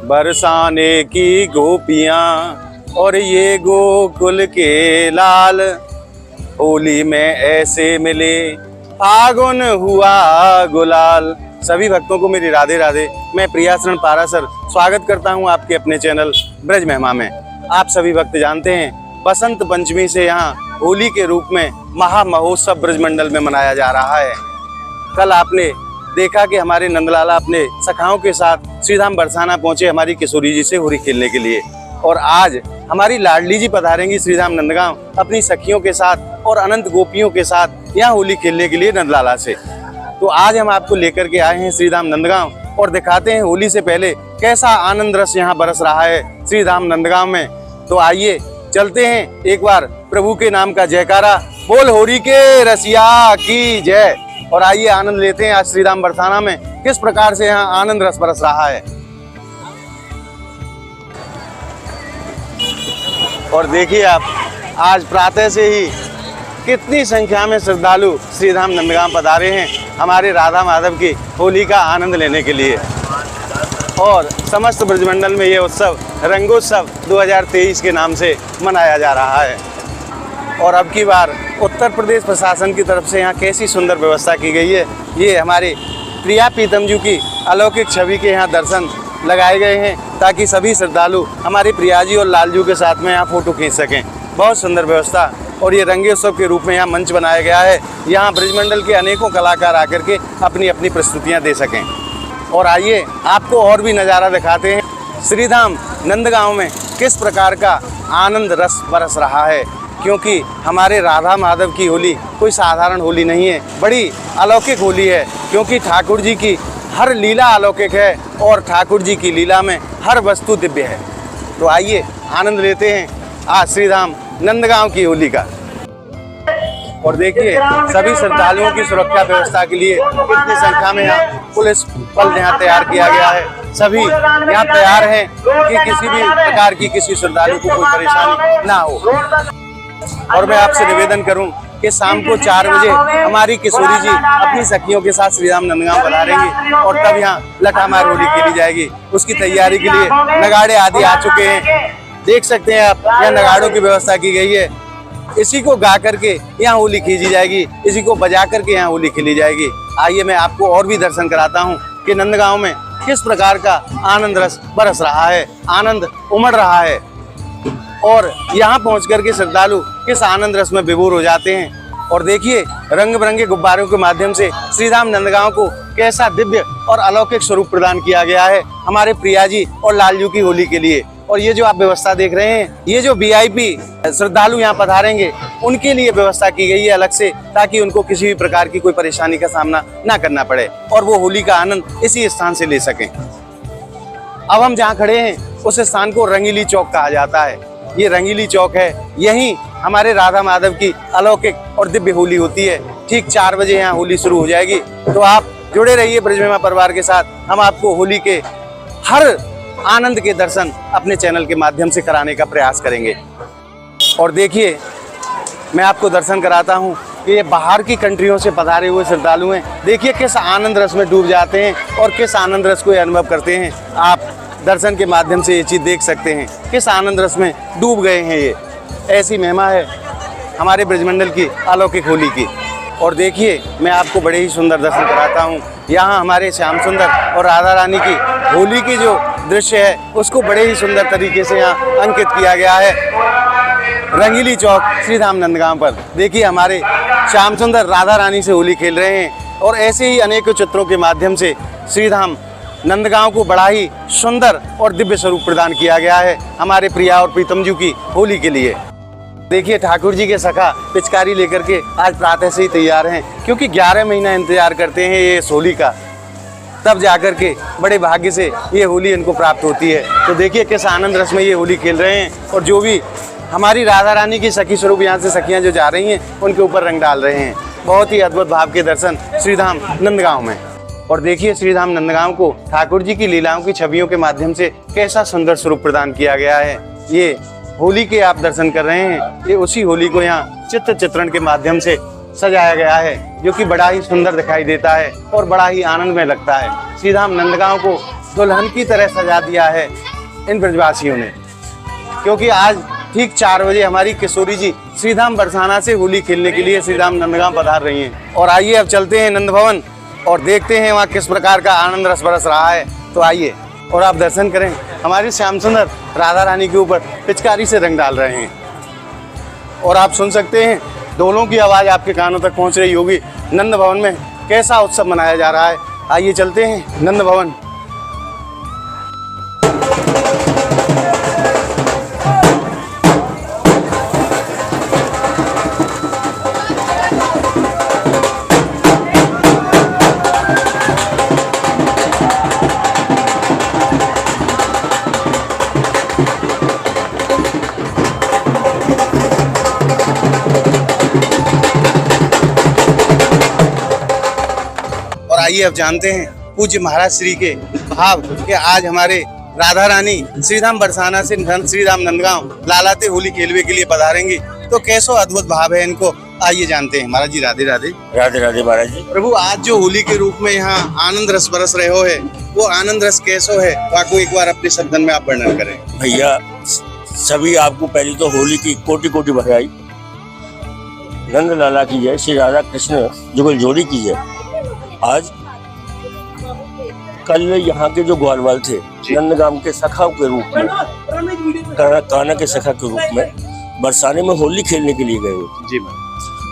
बरसाने की गोपियां और ये गोकुल के लाल, होली में ऐसे मिले फागुन हुआ गुलाल। सभी भक्तों को मेरी राधे राधे। मैं प्रियाशरण पारासर स्वागत करता हूं आपके अपने चैनल ब्रज महिमा में। आप सभी भक्त जानते हैं बसंत पंचमी से यहाँ होली के रूप में महा महोत्सव ब्रजमंडल में मनाया जा रहा है। कल आपने देखा कि हमारे नंदलाला अपने सखाओं के साथ श्रीधाम बरसाना पहुंचे हमारी किशोरी जी से होली खेलने के लिए, और आज हमारी लाडली जी पधारेंगी श्रीधाम नंदगांव अपनी सखियों के साथ और अनंत गोपियों के साथ यहाँ होली खेलने के लिए नंदलाला से। तो आज हम आपको लेकर के आए हैं श्रीधाम नंदगांव और दिखाते हैं होली से पहले कैसा आनंद रस यहाँ बरस रहा है श्रीधाम नंदगांव में। तो आइए चलते हैं, एक बार प्रभु के नाम का जयकारा बोल होली के रसिया की जय, और आइए आनंद लेते हैं आज श्रीधाम बरसाना में किस प्रकार से यहाँ आनंद रस बरस रहा है। और देखिए आप आज प्रातः से ही कितनी संख्या में श्रद्धालु श्रीधाम नंदगांव पधारे हैं हमारे राधा माधव की होली का आनंद लेने के लिए। और समस्त ब्रजमंडल में ये उत्सव रंगोत्सव 2023 के नाम से मनाया जा रहा है। और अब की बार उत्तर प्रदेश प्रशासन की तरफ से यहाँ कैसी सुंदर व्यवस्था की गई है। ये हमारे प्रिया प्रीतम जी की अलौकिक छवि के यहाँ दर्शन लगाए गए हैं ताकि सभी श्रद्धालु हमारे प्रिया जी और लालजू के साथ में यहाँ फोटो खींच सकें। बहुत सुंदर व्यवस्था। और ये रंगोत्सव के रूप में यहाँ मंच बनाया गया है, यहाँ ब्रजमंडल के अनेकों कलाकार आकर के अपनी अपनी प्रस्तुतियाँ दे सकें। और आइए आपको और भी नज़ारा दिखाते हैं श्रीधाम नंदगांव में किस प्रकार का आनंद रस बरस रहा है, क्योंकि हमारे राधा माधव की होली कोई साधारण होली नहीं है, बड़ी अलौकिक होली है। क्योंकि ठाकुर जी की हर लीला अलौकिक है और ठाकुर जी की लीला में हर वस्तु दिव्य है। तो आइए आनंद लेते हैं आज श्रीधाम नंदगांव की होली का। और देखिए सभी श्रद्धालुओं की सुरक्षा व्यवस्था के लिए कितनी संख्या में यहाँ पुलिस बल यहाँ तैयार किया गया है। सभी यहाँ तैयार हैं कि किसी भी प्रकार की किसी श्रद्धालु को कोई परेशानी ना हो। और मैं आपसे निवेदन करूं कि शाम को 4 बजे हमारी किशोरी जी अपनी सखियों के साथ श्रीधाम नंदगांव पधारेंगी और तब यहाँ लठामार होली खेली जाएगी। उसकी तैयारी के लिए नगाड़े आदि आ चुके हैं, देख सकते हैं आप। यहाँ नगाड़ों की व्यवस्था की गई है, इसी को गा करके यहाँ होली खींची जाएगी, इसी को बजा करके यहाँ होली खेली जाएगी। आइए मैं आपको और भी दर्शन कराता हूँ कि नंदगांव में किस प्रकार का आनंद रस बरस रहा है, आनंद उमड़ रहा है। और यहाँ पहुँच करके श्रद्धालु किस आनंद रस में विभोर हो जाते हैं। और देखिए रंग बिरंगे गुब्बारों के माध्यम से श्रीधाम नंदगांव को कैसा दिव्य और अलौकिक स्वरूप प्रदान किया गया है हमारे प्रिया जी और लालजू की होली के लिए। और ये जो आप व्यवस्था देख रहे हैं, ये जो वीआईपी श्रद्धालु यहाँ पधारेंगे उनके लिए व्यवस्था की गई है अलग से, ताकि उनको किसी भी प्रकार की कोई परेशानी का सामना ना करना पड़े और वो होली का आनंद इसी स्थान से ले सकें। अब हम जहाँ खड़े हैं उस स्थान को रंगीली चौक कहा जाता है। ये रंगीली चौक है, यहीं हमारे राधा माधव की अलौकिक और दिव्य होली होती है। ठीक 4 बजे यहाँ होली शुरू हो जाएगी। तो आप जुड़े रहिए ब्रज महिमा परिवार के साथ, हम आपको होली के हर आनंद के दर्शन अपने चैनल के माध्यम से कराने का प्रयास करेंगे। और देखिए मैं आपको दर्शन कराता हूँ कि ये बाहर की कंट्रियों से पधारे हुए श्रद्धालु हैं। देखिए किस आनंद रस में डूब जाते हैं और किस आनंद रस को अनुभव करते हैं। आप दर्शन के माध्यम से ये चीज़ देख सकते हैं, किस आनंद रस में डूब गए हैं। ये ऐसी महिमा है हमारे ब्रजमंडल की अलौकिक होली की। और देखिए मैं आपको बड़े ही सुंदर दर्शन कराता हूँ। यहाँ हमारे श्याम सुंदर और राधा रानी की होली की जो दृश्य है उसको बड़े ही सुंदर तरीके से यहाँ अंकित किया गया है रंगीली चौक श्रीधाम नंदगांव पर। देखिए हमारे श्याम सुंदर राधा रानी से होली खेल रहे हैं और ऐसे ही अनेकों चित्रों के माध्यम से श्रीधाम नंदगांव को बड़ा ही सुंदर और दिव्य स्वरूप प्रदान किया गया है हमारे प्रिया और प्रीतम जी की होली के लिए। देखिए ठाकुर जी के सखा पिचकारी लेकर के आज प्रातः से ही तैयार हैं, क्योंकि 11 महीना इंतजार करते हैं ये होली का, तब जाकर के बड़े भाग्य से ये होली इनको प्राप्त होती है। तो देखिए किस आनंद रस में ये होली खेल रहे हैं और जो भी हमारी राधा रानी की सखी स्वरूप यहाँ से सखियाँ जो जा रही हैं उनके ऊपर रंग डाल रहे हैं। बहुत ही अद्भुत भाव के दर्शन श्रीधाम नंदगांव में। और देखिए श्रीधाम नंदगांव को ठाकुर जी की लीलाओं की छवियों के माध्यम से कैसा सुंदर स्वरूप प्रदान किया गया है। ये होली के आप दर्शन कर रहे हैं, ये उसी होली को यहाँ चित्र चित्रण के माध्यम से सजाया गया है, जो कि बड़ा ही सुंदर दिखाई देता है और बड़ा ही आनंद में लगता है। श्रीधाम नंदगांव को दुल्हन की तरह सजा दिया है इन ब्रजवासियों ने, क्योंकि आज ठीक 4 बजे हमारी किशोरी जी श्रीधाम बरसाना से होली खेलने के लिए श्रीधाम नंदगांव पधार रही हैं। और आइए अब चलते हैं नंद भवन और देखते हैं वहाँ किस प्रकार का आनंद रस बरस रहा है। तो आइए और आप दर्शन करें। हमारी श्याम सुंदर राधा रानी के ऊपर पिचकारी से रंग डाल रहे हैं और आप सुन सकते हैं ढोलों की आवाज़ आपके कानों तक पहुँच रही होगी। नंद भवन में कैसा उत्सव मनाया जा रहा है, आइए चलते हैं नंद भवन। आइए अब जानते हैं पूज्य महाराज श्री के भाव कि आज हमारे राधा रानी श्रीधाम बरसाना से श्रीधाम नंदगांव लालाते होली खेलवे के लिए पधारेंगी, तो कैसो अद्भुत भाव है इनको, आइए जानते हैं। महाराज जी राधे राधे। राधे राधे महाराज जी। प्रभु आज जो होली के रूप में यहाँ आनंद रस बरस रहे हो है, वो आनंद रस कैसो है, आपको एक बार अपने शब्दन में आप वर्णन करें। भैया सभी आपको पहली तो होली की कोटि कोटि बधाई। नंद लाला की जय, श्री राधा कृष्ण जुगल जोड़ी की जय। आज कल यहाँ के जो ग्वालवाल थे नंदगांव के सखा के रूप में, काना के सखा के रूप में बरसाने में होली खेलने के लिए गए जी।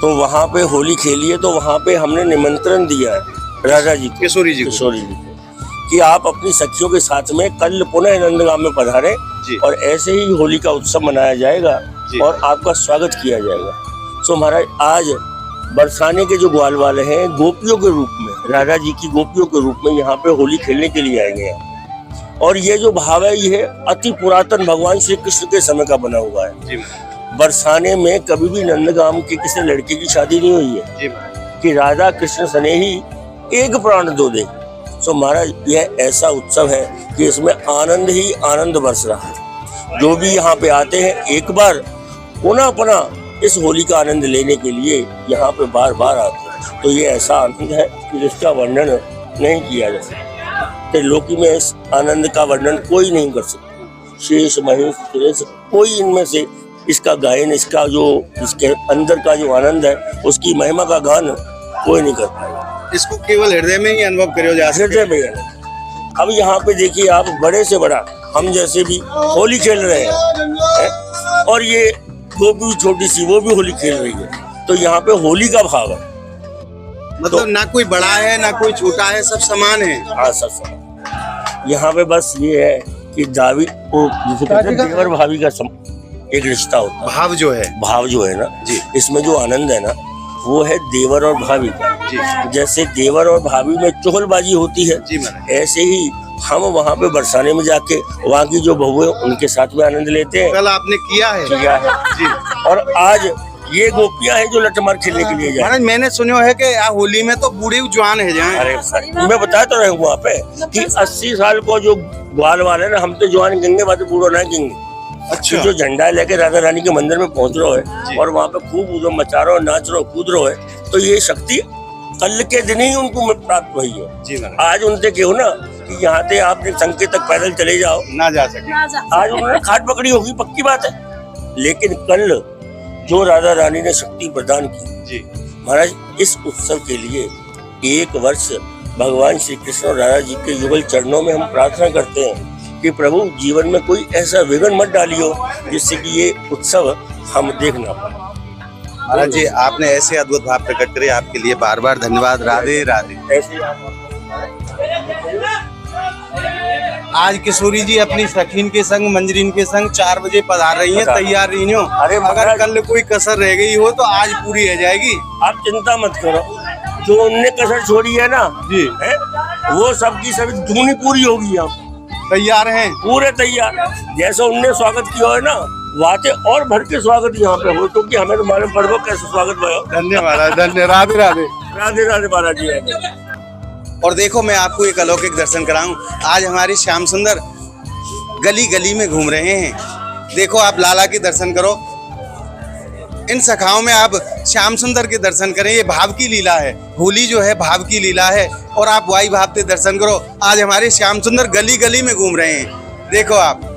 तो वहाँ पे होली खेली है, तो वहाँ पे हमने निमंत्रण दिया है राजा जी किशोरी जी कि आप अपनी सखियों के साथ में कल पुनः नंदगांव में पधारें और ऐसे ही होली का उत्सव मनाया जाएगा और आपका स्वागत किया जाएगा। सो महाराज आज बरसाने के जो ग्वालवाल हैं गोपियों के रूप में, राधा जी की गोपियों के रूप में यहाँ पे होली खेलने के लिए आएंगे हैं। और ये जो भाव है ये अति पुरातन भगवान श्री कृष्ण के समय का बना हुआ है। बरसाने में कभी भी नंदगांव के किसी लड़के की शादी नहीं हुई है कि राधा कृष्ण सने ही एक प्राण दो दे। सो महाराज यह ऐसा उत्सव है कि इसमें आनंद ही आनंद बरस रहा है। जो भी यहाँ पे आते हैं एक बार पुनः पुनः इस होली का आनंद लेने के लिए यहाँ पे बार बार आते हैं। तो ये ऐसा आनंद है कि जिसका वर्णन नहीं किया जा सकता। त्रिलोकी में इस आनंद का वर्णन कोई नहीं कर सकता। शेष महेश सुरेश कोई इनमें से इसका गायन, इसका जो इसके अंदर का जो आनंद है उसकी महिमा का गान कोई नहीं कर पाएगा। इसको केवल हृदय में ही अनुभव करो जा सकते। हृदय में। अब यहाँ पे देखिए आप, बड़े से बड़ा हम जैसे भी होली खेल रहे हैं और ये गोपी छोटी सी वो भी होली खेल रही है। तो यहाँ पे होली का भाव है, मतलब तो, ना कोई बड़ा है ना कोई छोटा है, सब समान है। हाँ सब समान। यहाँ पे बस ये है कि दावी को जिसे कहते हैं देवर भाभी का एक रिश्ता होता है। भाव जो है ना जी, इसमें जो आनंद है ना वो है देवर और भाभी का जी। जैसे देवर और भाभी में चुगलबाजी होती है जी, ऐसे ही हम वहाँ पे बरसाने में जाके वहाँ की जो बहू है उनके साथ में आनंद लेते हैं। कल आपने किया है जी। और आज ये गोपियां हैं जो लठमार खेलने के लिए जाए। महाराज मैंने सुना है कि होली में तो बूढ़े जवान है जाए। अरे मैं बता तो रहा हूँ वहाँ पे कि 80 साल को जो ग्वाल वाले ना, हम तो जवान गिंगे बात बूढ़ो ना गिंगे। अच्छा। जो झंडा लेके राधा रानी के मंदिर में पहुँच रहे है और वहाँ पे खूब उधम मचा रहे हो, नाच रहे हो, कूद रहे है, तो ये शक्ति कल के दिन ही उनको प्राप्त हुई है जी। आज उनसे क्यों ना कि यहाँ से आपने संकेत तक पैदल चले जाओ, ना जा सके। आज उन्होंने खाट पकड़ी होगी, पक्की बात है, लेकिन कल जो राधा रानी ने शक्ति प्रदान की जी महाराज, इस उत्सव के लिए 1 वर्ष भगवान श्री कृष्ण और राधा जी के युगल चरणों में हम प्रार्थना करते हैं कि प्रभु जीवन में कोई ऐसा विघ्न मत डालियो जिससे कि ये उत्सव हम देख ना पाए। महाराज जी आपने ऐसे अद्भुत भाव प्रकट करे, आपके लिए बार बार धन्यवाद। राधे राधे। आज किशोरी जी अपनी सखीन के संग, मंजरीन के संग 4 बजे पधार रही हैं, तैयार रही हो। अरे अगर कल कोई कसर रह गई हो तो आज पूरी हो जाएगी। आप चिंता मत करो, जो उनने कसर छोड़ी है ना जी है, वो सबकी सभी धूनी पूरी होगी। आप तैयार हैं? पूरे तैयार। जैसे उनने स्वागत किया है ना, वाते और भर के स्वागत यहाँ पे हो, क्योंकि हमें तो मालूम पड़ो कैसे स्वागत भयो। धन्यवाद। धन्यवाद। राधे राधे। राधे राधे महाराज जी। और देखो मैं आपको एक अलौकिक दर्शन कराऊं। आज हमारी श्याम सुंदर गली गली में घूम रहे हैं। देखो आप लाला के दर्शन करो। इन सखाओं में आप श्याम सुंदर के दर्शन करें। ये भाव की लीला है, होली जो है भाव की लीला है और आप वाई भाव से दर्शन करो। आज हमारे श्याम सुंदर गली गली में घूम रहे हैं, देखो आप।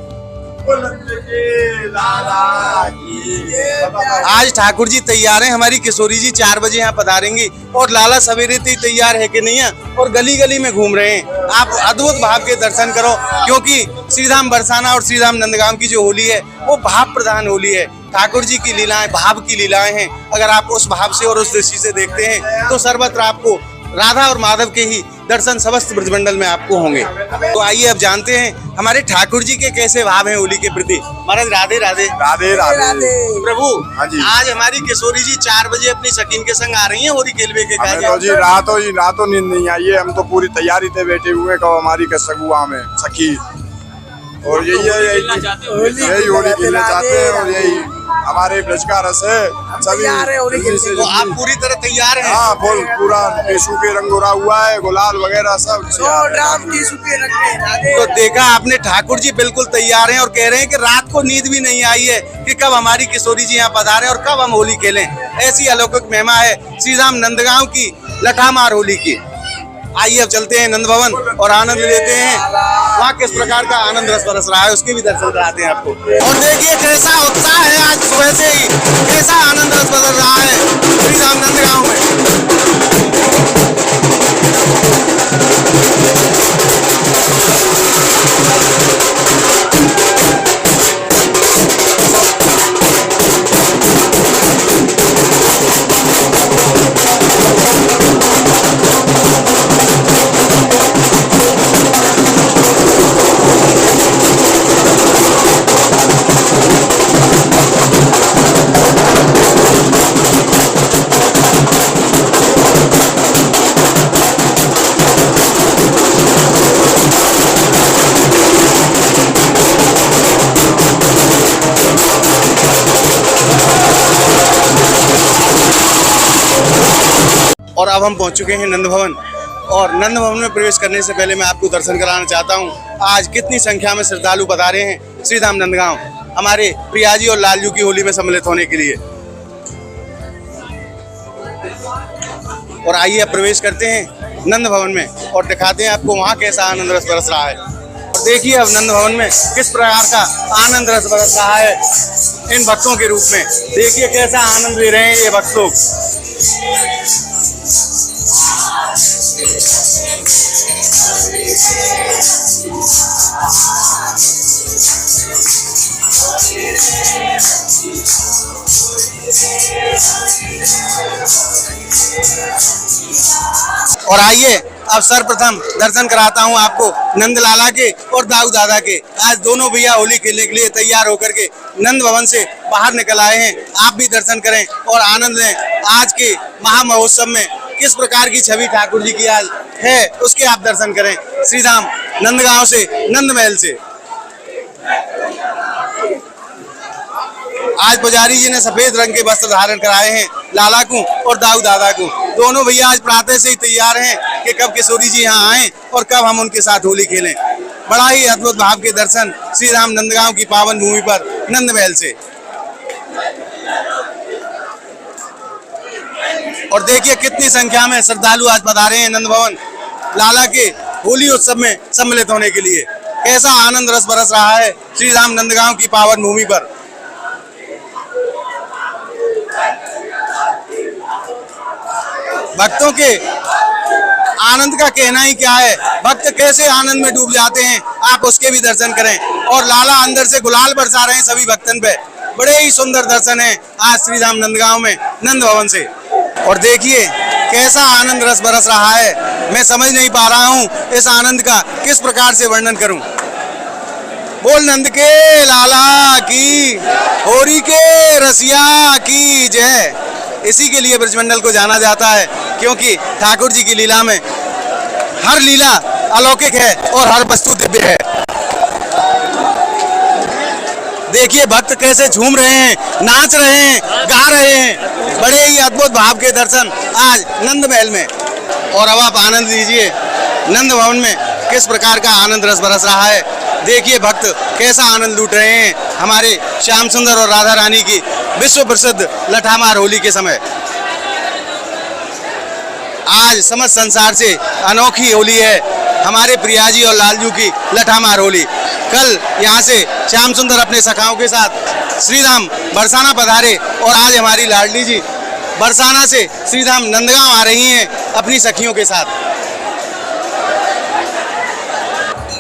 आज ठाकुर जी तैयार हैं, हमारी किशोरी जी 4 बजे यहाँ पधारेंगी और लाला सवेरे से तैयार है कि नहीं है और गली गली में घूम रहे हैं। आप अद्भुत भाव के दर्शन करो, क्योंकि श्रीधाम बरसाना और श्रीधाम नंदगांव की जो होली है वो भाव प्रधान होली है। ठाकुर जी की लीलाएं भाव की लीलाएं हैं। अगर आप उस भाव से और उस दृष्टि से देखते हैं तो सर्वत्र आपको राधा और माधव के ही दर्शन समस्त ब्रजमंडल में आपको होंगे। तो आइए अब जानते हैं हमारे ठाकुर जी के कैसे भाव हैं होली के प्रति। महाराज राधे राधे। राधे राधे प्रभु। हाँ जी। आज हमारी किशोरी जी 4 बजे अपनी सकीन के संग आ रही हैं होली खेलवे के हमें तो जी रातों नींद नहीं आई है। हम तो पूरी तैयारी थे बैठे हुए कब हमारी कसगुआ में सखी, और यही होली खेलना चाहते हैं और यही हमारे ब्रज का रस है। सभी तो आप पूरी तरह तैयार हैं? हाँ, पूरा टिशू के रंग उड़ा हुआ है, गुलाल वगैरह सब। तो देखा आपने, ठाकुर जी बिल्कुल तैयार हैं और कह रहे हैं कि रात को नींद भी नहीं आई है कि कब हमारी किशोरी जी यहाँ पधारे और कब हम होली खेलें। ऐसी अलौकिक महिमा है श्रीधाम नंदगांव की लठामार होली की। आइए अब चलते हैं नंद भवन और आनंद लेते हैं, वहाँ किस प्रकार का आनंद रस बरस रहा है उसके भी दर्शन कराते हैं आपको। और देखिए कैसा उत्साह है, आज सुबह से ही कैसा आनंद रस बरस रहा है श्रीधाम नंदगांव में। और अब हम पहुंच चुके हैं नंद भवन, और नंद भवन में प्रवेश करने से पहले मैं आपको दर्शन कराना चाहता हूं आज कितनी संख्या में श्रद्धालु पधारे हैं श्रीधाम नंदगांव हमारे प्रियाजी और लालजू की होली में सम्मिलित होने के लिए। और आइए अब प्रवेश करते हैं नंद भवन में और दिखाते हैं आपको वहाँ कैसा आनंद रस बरस रहा है। और देखिए अब नंद भवन में किस प्रकार का आनंद रस बरस रहा है इन भक्तों के रूप में। देखिए कैसा आनंद ले रहे हैं ये भक्त लोग। और आइए अब सर्वप्रथम दर्शन कराता हूं आपको नंद लाला के और दाऊ दादा के। आज दोनों भैया होली खेलने के लिए तैयार होकर के नंद भवन से बाहर निकल आए हैं। आप भी दर्शन करें और आनंद लें आज के महा महोत्सव में किस प्रकार की छवि ठाकुर जी की आज है उसके आप दर्शन करें श्रीधाम नंदगांव से, नंद महल से। आज पुजारी जी ने सफेद रंग के वस्त्र धारण कराए हैं लाला को और दाऊ दादा को। दोनों भैया आज प्रातः से ही तैयार हैं कि कब किशोरी जी यहाँ आएं और कब हम उनके साथ होली खेलें। बड़ा ही अद्भुत भाव के दर्शन श्रीधाम नंदगांव की पावन भूमि पर नंद महल से। और देखिए कितनी संख्या में श्रद्धालु आज पधारे हैं नंद भवन लाला के होली उत्सव में सम्मिलित होने के लिए। कैसा आनंद रस बरस रहा है श्रीधाम नंदगांव की पावन भूमि पर। भक्तों के आनंद का कहना ही क्या है, भक्त कैसे आनंद में डूब जाते हैं, आप उसके भी दर्शन करें। और लाला अंदर से गुलाल बरसा रहे हैं सभी भक्तन पे। बड़े ही सुंदर दर्शन है आज श्रीधाम नंदगांव में नंद भवन से। और देखिए कैसा आनंद रस बरस रहा है, मैं समझ नहीं पा रहा हूँ इस आनंद का किस प्रकार से वर्णन करूँ। बोल नंद के लाला की, होरी के रसिया की जय। इसी के लिए ब्रजमंडल को जाना जाता है, क्योंकि ठाकुर जी की लीला में हर लीला अलौकिक है और हर वस्तु दिव्य है। देखिए भक्त कैसे झूम रहे हैं, नाच रहे हैं, गा रहे हैं। बड़े ही अद्भुत भाव के दर्शन आज नंद महल में। और अब आप आनंद लीजिए नंद भवन में किस प्रकार का आनंद रस बरस रहा है। देखिए भक्त कैसा आनंद लूट रहे हैं हमारे श्याम सुंदर और राधा रानी की विश्व प्रसिद्ध लठामार होली के समय। आज समस्त संसार से अनोखी होली है हमारे प्रियाजी और लालजू की लठामार होली। कल यहाँ से श्याम सुंदर अपने सखाओं के साथ श्रीधाम बरसाना पधारे और आज हमारी लाडली जी बरसाना से श्रीधाम नंदगांव आ रही हैं अपनी सखियों के साथ।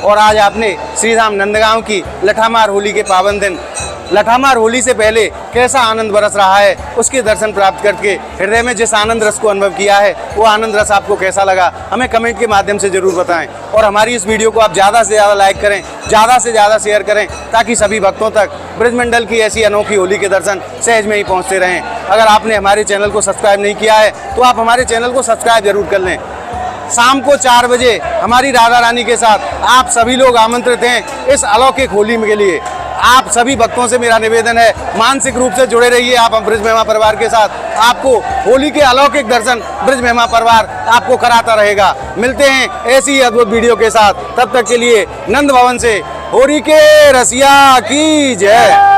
और आज आपने श्रीधाम नंदगांव की लठामार होली के पावन दिन लठामार होली से पहले कैसा आनंद बरस रहा है उसके दर्शन प्राप्त करके हृदय में जिस आनंद रस को अनुभव किया है वो आनंद रस आपको कैसा लगा हमें कमेंट के माध्यम से जरूर बताएं। और हमारी इस वीडियो को आप ज़्यादा से ज़्यादा लाइक करें, ज़्यादा से ज़्यादा शेयर करें ताकि सभी भक्तों तक ब्रजमंडल की ऐसी अनोखी होली के दर्शन सहज में ही पहुँचते रहें। अगर आपने हमारे चैनल को सब्सक्राइब नहीं किया है तो आप हमारे चैनल को सब्सक्राइब जरूर कर लें। शाम को 4 बजे हमारी राधा रानी के साथ आप सभी लोग आमंत्रित हैं इस अलौकिक होली के लिए। आप सभी भक्तों से मेरा निवेदन है मानसिक रूप से जुड़े रहिए आप ब्रज महिमा परिवार के साथ। आपको होली के अलौकिक दर्शन ब्रज महिमा परिवार आपको कराता रहेगा। मिलते हैं ऐसी ही अद्भुत वीडियो के साथ, तब तक के लिए नंद भवन से होली के रसिया की जय।